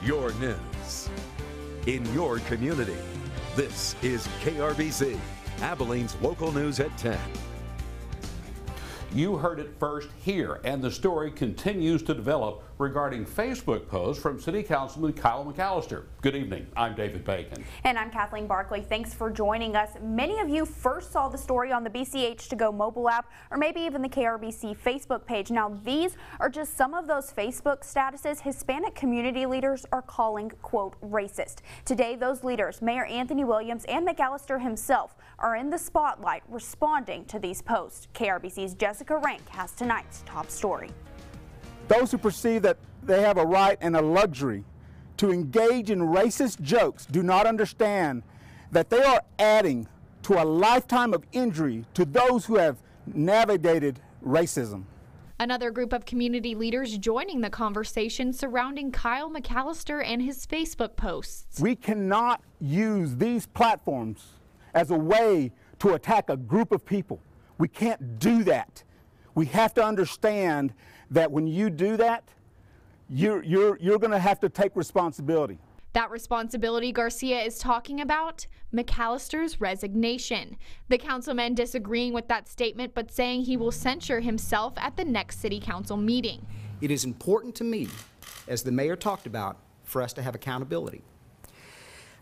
your news in your community. This is KRBC, Abilene's local news at 10. You heard it first here, and the story continues to develop regarding Facebook posts from City Councilman Kyle McAlister. Good evening. I'm David Bacon. And I'm Kathleen Barkley. Thanks for joining us. Many of you first saw the story on the BCH2Go mobile app, or maybe even the KRBC Facebook page. Now, these are just some of those Facebook statuses Hispanic community leaders are calling, quote, racist. Today, those leaders, Mayor Anthony Williams and McAlister himself, are in the spotlight responding to these posts. KRBC's Jessica Rank has tonight's top story. Those who perceive that they have a right and a luxury to engage in racist jokes do not understand that they are adding to a lifetime of injury to those who have navigated racism. Another group of community leaders joining the conversation surrounding Kyle McAlister and his Facebook posts. We cannot use these platforms as a way to attack a group of people. We can't do that. We have to understand that when you do that, you're going to have to take responsibility. That responsibility Garcia is talking about, McAlister's resignation. The councilman disagreeing with that statement, but saying he will censure himself at the next city council meeting. It is important to me, as the mayor talked about, for us to have accountability.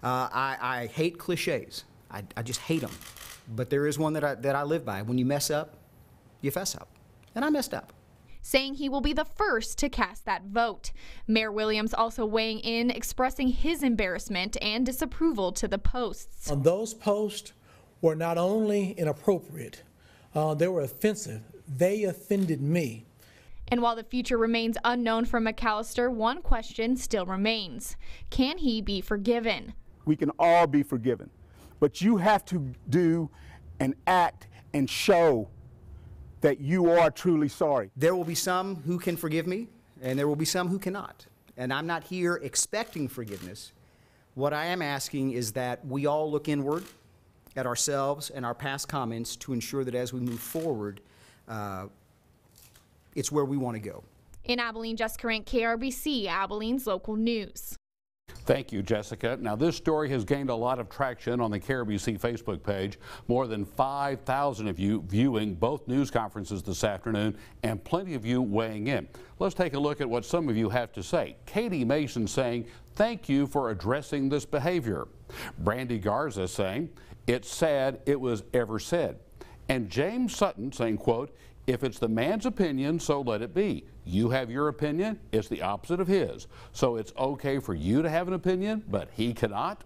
I hate cliches. I just hate them. But there is one that I live by. When you mess up, you fess up. And I messed up. Saying he will be the first to cast that vote. Mayor Williams also weighing in, expressing his embarrassment and disapproval to the posts. Those posts were not only inappropriate, they were offensive. They offended me. And while the future remains unknown for McAlister, one question still remains. Can he be forgiven? We can all be forgiven, but you have to do and act and show that you are truly sorry. There will be some who can forgive me, and there will be some who cannot. And I'm not here expecting forgiveness. What I am asking is that we all look inward at ourselves and our past comments to ensure that as we move forward, it's where we want to go. In Abilene, Jessica Rank, KRBC, Abilene's local news. Thank you, Jessica. Now, this story has gained a lot of traction on the KRBC Facebook page. More than 5,000 of you viewing both news conferences this afternoon, and plenty of you weighing in. Let's take a look at what some of you have to say. Katie Mason saying, thank you for addressing this behavior. Brandy Garza saying, it's sad it was ever said. And James Sutton saying, quote, if it's the man's opinion, so let it be. You have your opinion, it's the opposite of his. So it's okay for you to have an opinion, but he cannot?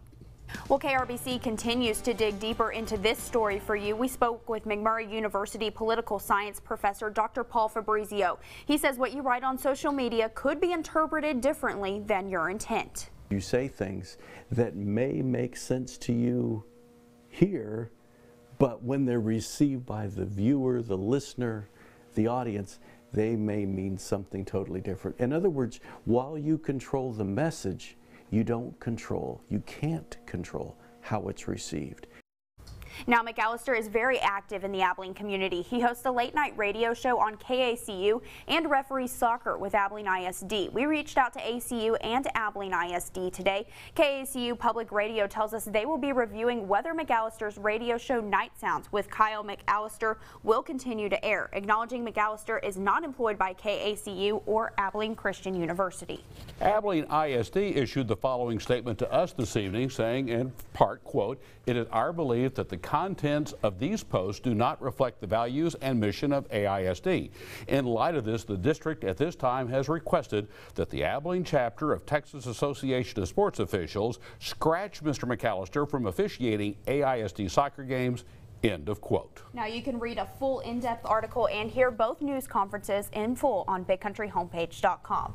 Well, KRBC continues to dig deeper into this story for you. We spoke with McMurray University political science professor Dr. Paul Fabrizio. He says what you write on social media could be interpreted differently than your intent. You say things that may make sense to you here, but when they're received by the viewer, the listener, the audience, they may mean something totally different. In other words, while you control the message, you can't control how it's received. Now, McAlister is very active in the Abilene community. He hosts a late-night radio show on KACU and referees soccer with Abilene ISD. We reached out to ACU and Abilene ISD today. KACU Public Radio tells us they will be reviewing whether McAlister's radio show Night Sounds with Kyle McAlister will continue to air, acknowledging McAlister is not employed by KACU or Abilene Christian University. Abilene ISD issued the following statement to us this evening, saying in part, quote, it is our belief that the contents of these posts do not reflect the values and mission of AISD. In light of this, the district at this time has requested that the Abilene chapter of Texas Association of Sports Officials scratch Mr. McAlister from officiating AISD soccer games. End of quote. Now you can read a full in-depth article and hear both news conferences in full on BigCountryHomepage.com.